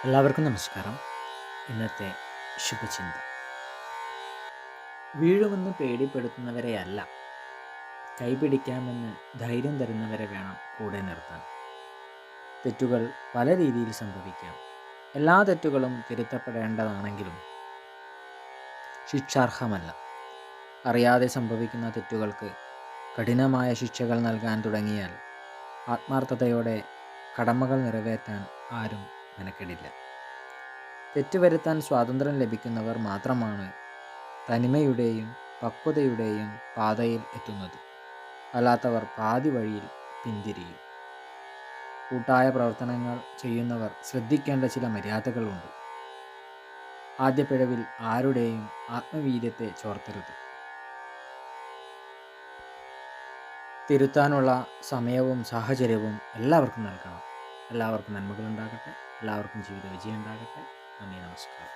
എല്ലാവർക്കും നമസ്കാരം. ഇന്നത്തെ ശുഭചിന്ത: വീഴുമെന്ന് പേടിപ്പെടുത്തുന്നവരെയല്ല, കൈപിടിക്കാമെന്ന് ധൈര്യം തരുന്നവരെ വേണം കൂടെ നിർത്താൻ. തെറ്റുകൾ പല രീതിയിൽ സംഭവിക്കാം. എല്ലാ തെറ്റുകളും തിരുത്തപ്പെടേണ്ടതാണെങ്കിലും ശിക്ഷാർഹമല്ല. അറിയാതെ സംഭവിക്കുന്ന തെറ്റുകൾക്ക് കഠിനമായ ശിക്ഷകൾ നൽകാൻ തുടങ്ങിയാൽ ആത്മാർത്ഥതയോടെ കടമകൾ നിറവേറ്റാൻ ആരും മെനക്കെടില്ല. തെറ്റുവരുത്താൻ സ്വാതന്ത്ര്യം ലഭിക്കുന്നവർ മാത്രമാണ് തനിമയുടെയും പക്വതയുടെയും പാതയിൽ എത്തുന്നത്. അല്ലാത്തവർ പാതി വഴിയിൽ പിന്തിരിയും. കൂട്ടായ പ്രവർത്തനങ്ങൾ ചെയ്യുന്നവർ ശ്രദ്ധിക്കേണ്ട ചില മര്യാദകളുണ്ട്. ആദ്യ പിഴവിൽ ആരുടെയും ആത്മവീര്യത്തെ ചോർത്തരുത്. തിരുത്താനുള്ള സമയവും സാഹചര്യവും എല്ലാവർക്കും നൽകണം. എല്ലാവർക്കും നന്മകളുണ്ടാകട്ടെ. എല്ലാവർക്കും ജീവിത വിജയം ഉണ്ടാകട്ടെ. നന്ദി, നമസ്കാരം.